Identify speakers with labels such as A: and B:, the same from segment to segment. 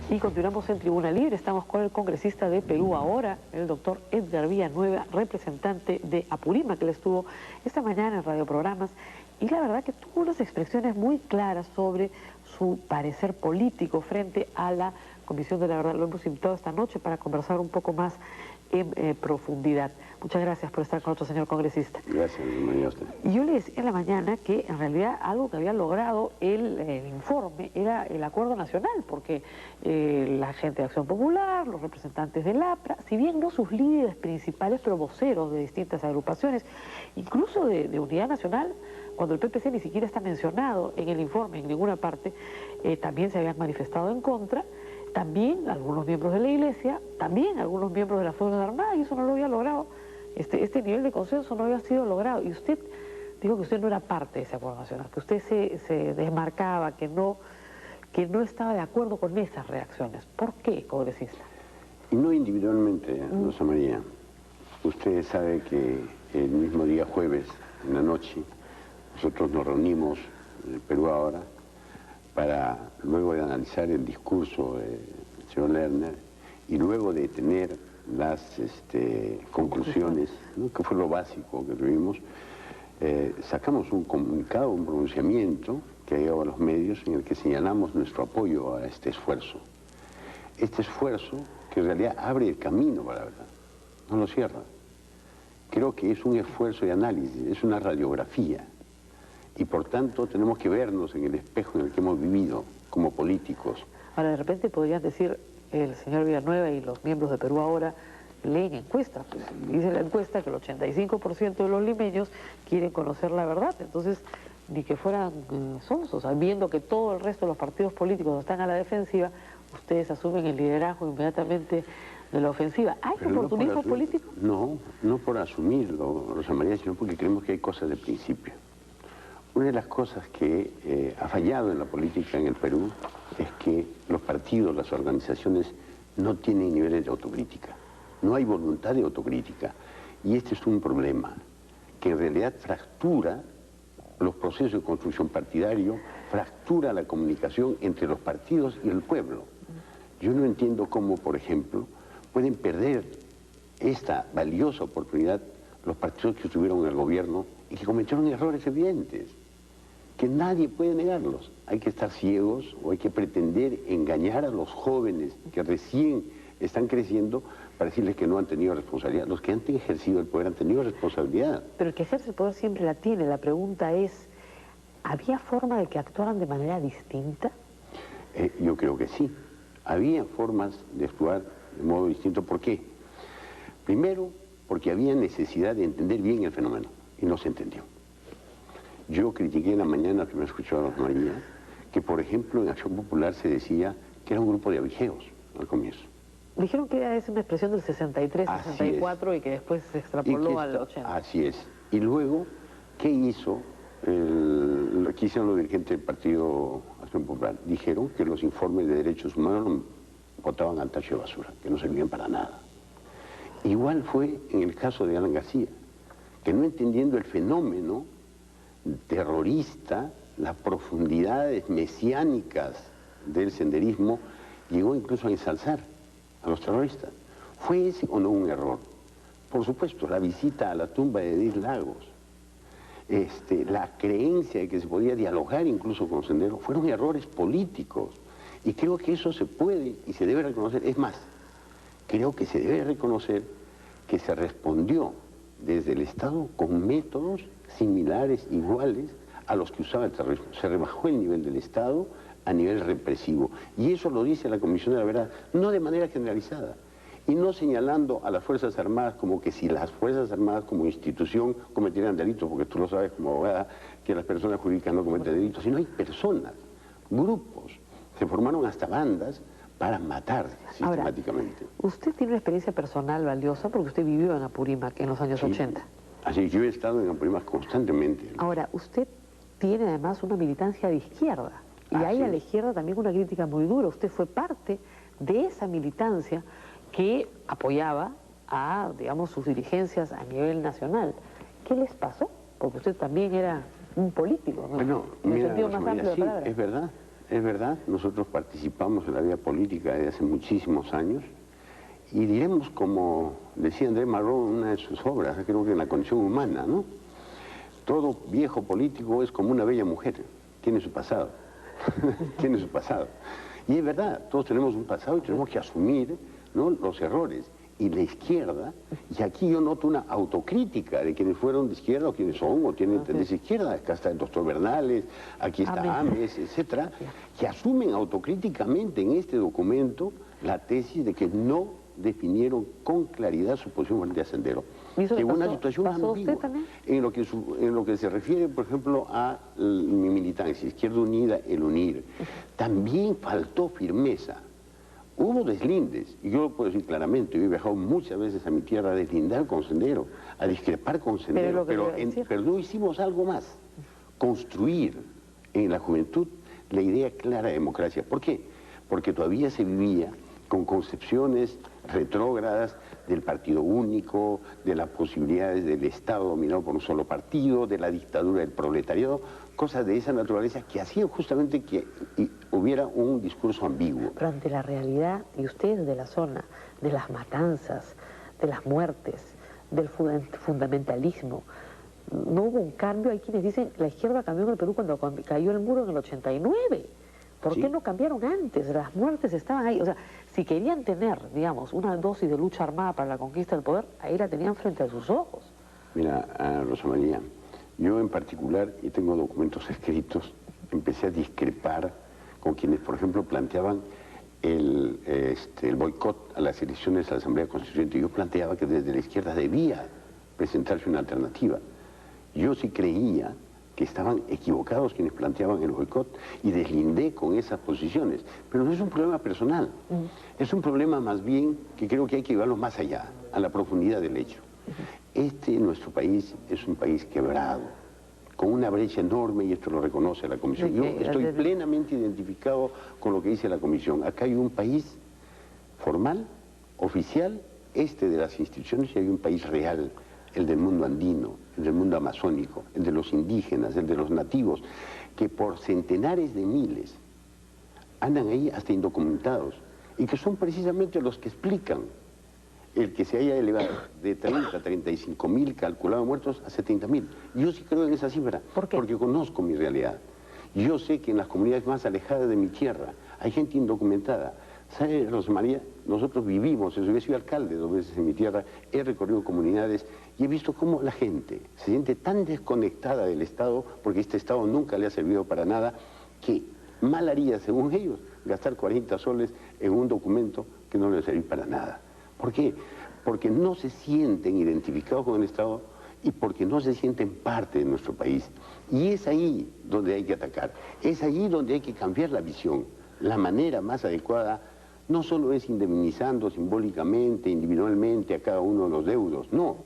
A: Y continuamos en Tribuna Libre, estamos con el congresista de Perú ahora, el doctor Edgar Villanueva, representante de Apurímac, que él estuvo esta mañana en radioprogramas, y la verdad que tuvo unas expresiones muy claras sobre su parecer político frente a la Comisión de la Verdad. Lo hemos invitado esta noche para conversar un poco más en profundidad. Muchas gracias por estar con nosotros, señor congresista.
B: Gracias, María.
A: Y yo le decía en la mañana que en realidad algo que había logrado el informe era el acuerdo nacional, porque la gente de Acción Popular, los representantes del APRA, si bien no sus líderes principales, pero voceros de distintas agrupaciones, incluso de Unidad Nacional, cuando el PPC ni siquiera está mencionado en el informe en ninguna parte, también se habían manifestado en contra. También algunos miembros de la Iglesia, también algunos miembros de las Fuerzas Armadas, y eso no lo había logrado. Este nivel de consenso no había sido logrado. Y usted dijo que usted no era parte de ese acuerdo nacional, que usted se desmarcaba, que no estaba de acuerdo con esas reacciones. ¿Por qué, congresista?
B: Y no individualmente, Rosa María. Usted sabe que el mismo día jueves, en la noche, nosotros nos reunimos en el Perú ahora, para luego de analizar el discurso del señor Lerner y luego de tener las conclusiones, ¿no?, que fue lo básico que tuvimos, sacamos un comunicado, un pronunciamiento que ha llegado a los medios en el que señalamos nuestro apoyo a este esfuerzo. Este esfuerzo que en realidad abre el camino para la verdad, no lo cierra. Creo que es un esfuerzo de análisis, es una radiografía. Y por tanto tenemos que vernos en el espejo en el que hemos vivido como políticos.
A: Ahora, de repente podrían decir el señor Villanueva y los miembros de Perú ahora leen encuestas. Pues, dice la encuesta que el 85% de los limeños quieren conocer la verdad. Entonces, ni que fueran sonsos, viendo que todo el resto de los partidos políticos están a la defensiva, ustedes asumen el liderazgo inmediatamente de la ofensiva. ¿Hay oportunismo político?
B: No, no por asumirlo, Rosa María, sino porque creemos que hay cosas de principio. Una de las cosas que ha fallado en la política en el Perú es que los partidos, las organizaciones no tienen niveles de autocrítica. No hay voluntad de autocrítica. Y este es un problema que en realidad fractura los procesos de construcción partidario, fractura la comunicación entre los partidos y el pueblo. Yo no entiendo cómo, por ejemplo, pueden perder esta valiosa oportunidad los partidos que estuvieron en el gobierno y que cometieron errores evidentes, que nadie puede negarlos. Hay que estar ciegos o hay que pretender engañar a los jóvenes que recién están creciendo para decirles que no han tenido responsabilidad. Los que han ejercido el poder han tenido responsabilidad.
A: Pero el que ejerce el poder siempre la tiene. La pregunta es, ¿había forma de que actuaran de manera distinta?
B: Yo creo que sí. Había formas de actuar de modo distinto. ¿Por qué? Primero, porque había necesidad de entender bien el fenómeno y no se entendió. Yo critiqué en la mañana, que me escuchó a Rosa María, que por ejemplo en Acción Popular se decía que era un grupo de avijeos al comienzo.
A: Dijeron que era una expresión del 63, 64 y que después se extrapoló al 80.
B: Así es. Y luego, ¿qué hizo? ¿Qué hicieron los dirigentes del Partido Acción Popular? Dijeron que los informes de derechos humanos botaban al tacho de basura, que no servían para nada. Igual fue en el caso de Alan García, que no entendiendo el fenómeno terrorista, las profundidades mesiánicas del senderismo, llegó incluso a ensalzar a los terroristas. ¿Fue ese o no un error? Por supuesto, la visita a la tumba de Edith Lagos, la creencia de que se podía dialogar incluso con Sendero, fueron errores políticos. Y creo que eso se puede y se debe reconocer. Es más, creo que se debe reconocer que se respondió desde el Estado con métodos similares, iguales a los que usaba el terrorismo. Se rebajó el nivel del Estado a nivel represivo. Y eso lo dice la Comisión de la Verdad, no de manera generalizada. Y no señalando a las Fuerzas Armadas como que si las Fuerzas Armadas como institución cometieran delitos, porque tú lo sabes como abogada, que las personas jurídicas no cometen delitos, sino hay personas, grupos, se formaron hasta bandas para matar sistemáticamente.
A: Ahora, usted tiene una experiencia personal valiosa porque usted vivió en Apurímac en los años 80.
B: Así, yo he estado en Apurímac constantemente.
A: Ahora, usted tiene además una militancia de izquierda. Y hay a la izquierda también una crítica muy dura. Usted fue parte de esa militancia que apoyaba a, digamos, sus dirigencias a nivel nacional. ¿Qué les pasó? Porque usted también era un político, ¿no?
B: Bueno,
A: en el
B: mira,
A: sentido más amplio de la
B: sí,
A: palabra.
B: es verdad, nosotros participamos en la vida política desde hace muchísimos años y diremos, como decía André Malraux en una de sus obras, creo que en La condición humana, ¿no? Todo viejo político es como una bella mujer, tiene su pasado, tiene su pasado. Y es verdad, todos tenemos un pasado y tenemos que asumir, ¿no?, los errores. Y la izquierda, y aquí yo noto una autocrítica de quienes fueron de izquierda o quienes son o tienen tendencia izquierda, acá está el doctor Bernales, aquí está Ames, etcétera, que asumen autocríticamente en este documento la tesis de que no definieron con claridad su posición frente a Sendero. Que una situación ambigua en lo que se refiere, por ejemplo, a mi militancia, Izquierda Unida, el UNIR. También faltó firmeza. Hubo deslindes, y yo lo puedo decir claramente, yo he viajado muchas veces a mi tierra a deslindar con Sendero, a discrepar con Sendero, pero no hicimos algo más, construir en la juventud la idea clara de democracia. ¿Por qué? Porque todavía se vivía con concepciones retrógradas del partido único, de las posibilidades del Estado dominado por un solo partido, de la dictadura del proletariado, cosas de esa naturaleza que hacían justamente que hubiera un discurso ambiguo.
A: Pero ante la realidad, y ustedes de la zona, de las matanzas, de las muertes, del fundamentalismo, no hubo un cambio. Hay quienes dicen la izquierda cambió en el Perú cuando cayó el muro en el 89. ¿Por qué no cambiaron antes? Las muertes estaban ahí. O sea, si querían tener, digamos, una dosis de lucha armada para la conquista del poder, ahí la tenían frente a sus ojos.
B: Mira, Rosa María, yo en particular, y tengo documentos escritos, empecé a discrepar con quienes, por ejemplo, planteaban el boicot a las elecciones a la Asamblea Constituyente. Yo planteaba que desde la izquierda debía presentarse una alternativa. Yo sí creía que estaban equivocados quienes planteaban el boicot y deslindé con esas posiciones. Pero no es un problema personal, es un problema más bien que creo que hay que llevarlo más allá, a la profundidad del hecho. Nuestro país es un país quebrado, con una brecha enorme, y esto lo reconoce la Comisión. Yo estoy plenamente identificado con lo que dice la Comisión. Acá hay un país formal, oficial, de las instituciones, y hay un país real, el del mundo andino, el del mundo amazónico, el de los indígenas, el de los nativos, que por centenares de miles andan ahí hasta indocumentados, y que son precisamente los que explican el que se haya elevado de 30 a 35 mil calculados muertos a 70 mil. Yo sí creo en esa cifra, porque conozco mi realidad. Yo sé que en las comunidades más alejadas de mi tierra hay gente indocumentada. ¿Sabe, Rosa María? Nosotros vivimos, yo he sido alcalde 2 veces en mi tierra, he recorrido comunidades y he visto cómo la gente se siente tan desconectada del Estado, porque este Estado nunca le ha servido para nada, que mal haría, según ellos, gastar 40 soles en un documento que no le va a servir para nada. ¿Por qué? Porque no se sienten identificados con el Estado y porque no se sienten parte de nuestro país. Y es ahí donde hay que atacar, es allí donde hay que cambiar la visión. La manera más adecuada no solo es indemnizando simbólicamente, individualmente a cada uno de los deudos, no.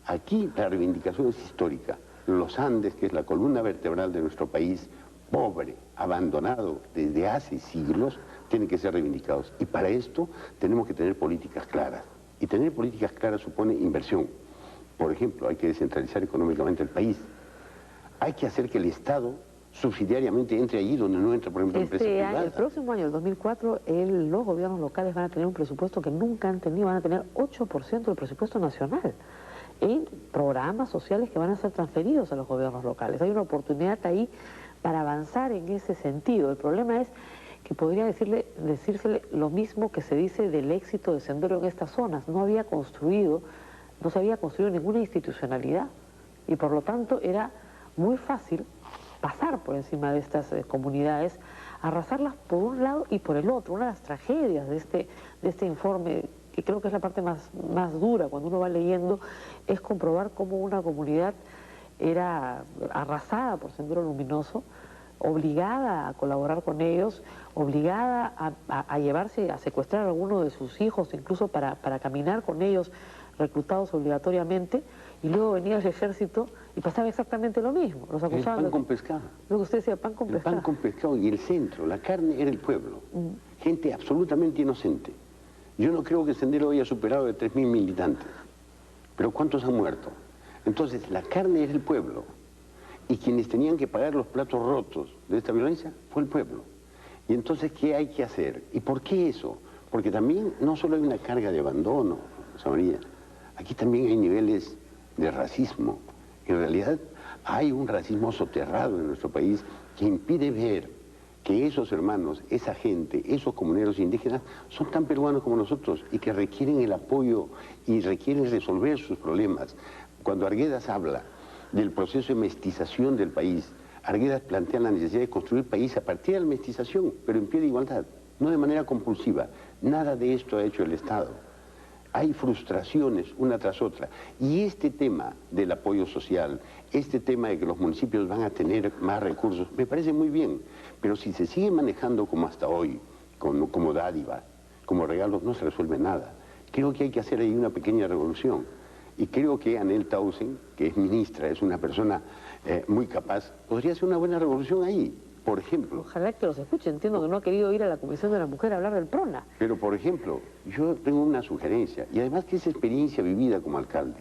B: Aquí la reivindicación es histórica. Los Andes, que es la columna vertebral de nuestro país, pobre, abandonado desde hace siglos, tienen que ser reivindicados. Y para esto tenemos que tener políticas claras. Y tener políticas claras supone inversión. Por ejemplo, hay que descentralizar económicamente el país. Hay que hacer que el Estado subsidiariamente entre allí donde no entra, por ejemplo, empresas privadas.
A: El próximo año, el 2004, los gobiernos locales van a tener un presupuesto que nunca han tenido, van a tener 8% del presupuesto nacional en programas sociales que van a ser transferidos a los gobiernos locales. Hay una oportunidad ahí para avanzar en ese sentido. El problema es que podría decírsele lo mismo que se dice del éxito de Sendero en estas zonas. No se había construido ninguna institucionalidad y por lo tanto era muy fácil pasar por encima de estas comunidades, arrasarlas por un lado y por el otro. Una de las tragedias de este informe, que creo que es la parte más dura cuando uno va leyendo, es comprobar cómo una comunidad era arrasada por Sendero Luminoso, obligada a colaborar con ellos, obligada a llevarse, a secuestrar a alguno de sus hijos, incluso para caminar con ellos, reclutados obligatoriamente, y luego venía el ejército y pasaba exactamente lo mismo. Los acusaban.
B: El pan con pescado.
A: Lo que usted decía, pan con pescado.
B: El pan con pescado y el centro, la carne era el pueblo. Gente absolutamente inocente. Yo no creo que Sendero haya superado de 3.000 militantes. Pero ¿cuántos han muerto? Entonces, la carne era el pueblo. Y quienes tenían que pagar los platos rotos de esta violencia fue el pueblo. Y entonces, ¿qué hay que hacer? ¿Y por qué eso? Porque también no solo hay una carga de abandono, Rosa María, aquí también hay niveles de racismo. En realidad hay un racismo soterrado en nuestro país que impide ver que esos hermanos, esa gente, esos comuneros indígenas son tan peruanos como nosotros y que requieren el apoyo y requieren resolver sus problemas. Cuando Arguedas habla del proceso de mestización del país, Arguedas plantea la necesidad de construir país a partir de la mestización, pero en pie de igualdad, no de manera compulsiva. Nada de esto ha hecho el Estado. Hay frustraciones una tras otra. Y este tema del apoyo social, este tema de que los municipios van a tener más recursos, me parece muy bien. Pero si se sigue manejando como hasta hoy, como dádiva, como regalos, no se resuelve nada. Creo que hay que hacer ahí una pequeña revolución. Y creo que Anel Tausen, que es ministra, es una persona muy capaz, podría hacer una buena revolución ahí. Por ejemplo...
A: Ojalá que los escuche. Entiendo que no ha querido ir a la Comisión de la Mujer a hablar del PRONA.
B: Pero, por ejemplo, yo tengo una sugerencia, y además que es experiencia vivida como alcalde.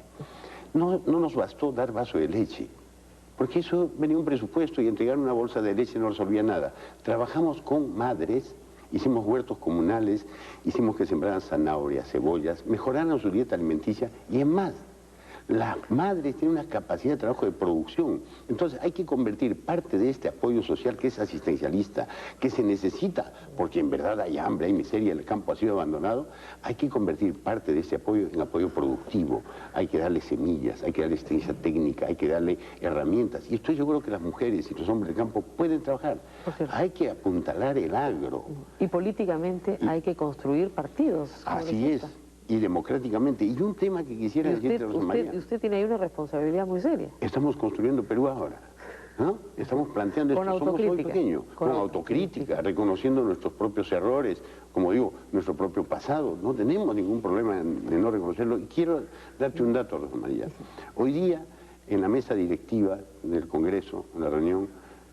B: No nos bastó dar vaso de leche, porque eso venía un presupuesto y entregar una bolsa de leche no resolvía nada. Trabajamos con madres, hicimos huertos comunales, hicimos que sembraran zanahorias, cebollas, mejoraron su dieta alimenticia y en más. Las madres tienen una capacidad de trabajo de producción. Entonces hay que convertir parte de este apoyo social que es asistencialista, que se necesita, porque en verdad hay hambre, hay miseria, el campo ha sido abandonado, hay que convertir parte de este apoyo en apoyo productivo. Hay que darle semillas, hay que darle asistencia técnica, hay que darle herramientas. Y estoy seguro que las mujeres y los hombres del campo pueden trabajar. Hay que apuntalar el agro.
A: Y políticamente hay que construir partidos.
B: Así es. Y democráticamente. Y un tema que quisiera decirte, Rosa María.
A: Usted tiene ahí una responsabilidad muy seria.
B: Estamos construyendo Perú ahora, ¿no? Estamos planteando esto, somos muy pequeños, con autocrítica, reconociendo nuestros propios errores, como digo, nuestro propio pasado. No tenemos ningún problema de no reconocerlo. Y quiero darte un dato, Rosa María. Hoy día, en la mesa directiva del Congreso, en la reunión,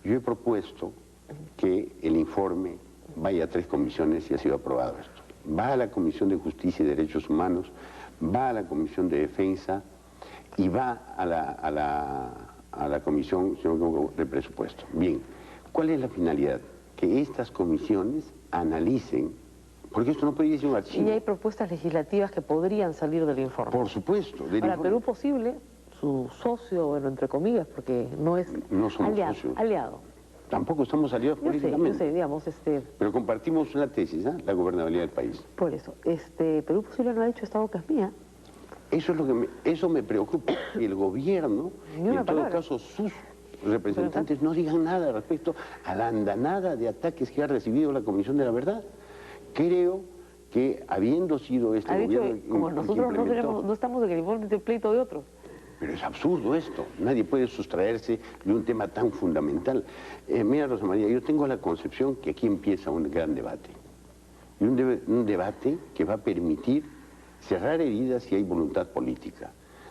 B: yo he propuesto que el informe vaya a 3 comisiones y ha sido aprobado esto. Va a la Comisión de Justicia y Derechos Humanos, va a la Comisión de Defensa y va a la Comisión de Presupuesto. Bien, ¿cuál es la finalidad? Que estas comisiones analicen, porque esto no puede ser un archivo.
A: Y hay propuestas legislativas que podrían salir del informe.
B: Por supuesto.
A: Para Perú Posible, su socio, bueno, entre comillas, porque no somos aliado,
B: socios.
A: Aliado.
B: Tampoco estamos aliados políticamente.
A: Yo sé, digamos,
B: Pero compartimos una tesis, ¿eh? La gobernabilidad del país.
A: Por eso, Perú Posible no ha dicho esta boca es mía.
B: Eso me preocupa, que el gobierno, en todo caso sus representantes, no digan nada respecto a la andanada de ataques que ha recibido la Comisión de la Verdad. Creo que habiendo sido este gobierno...
A: Como nosotros no estamos en el informe de pleito de otros.
B: Pero es absurdo esto, nadie puede sustraerse de un tema tan fundamental. Mira, Rosa María, yo tengo la concepción que aquí empieza un gran debate. Y un debate que va a permitir cerrar heridas si hay voluntad política.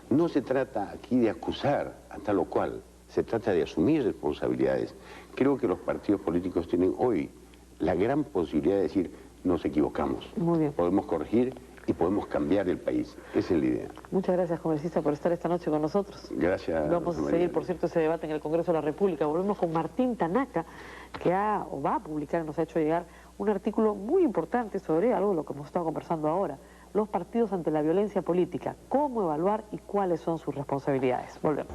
B: No se trata aquí de acusar a tal o cual, se trata de asumir responsabilidades. Creo que los partidos políticos tienen hoy la gran posibilidad de decir, nos equivocamos.
A: Muy bien.
B: Podemos corregir y podemos cambiar el país. Esa es la idea.
A: Muchas gracias, congresista, por estar esta noche con nosotros.
B: Gracias.
A: Vamos a seguir, por cierto, ese debate en el Congreso de la República. Volvemos con Martín Tanaka, que va a publicar, nos ha hecho llegar un artículo muy importante sobre algo de lo que hemos estado conversando ahora. Los partidos ante la violencia política, cómo evaluar y cuáles son sus responsabilidades. Volvemos.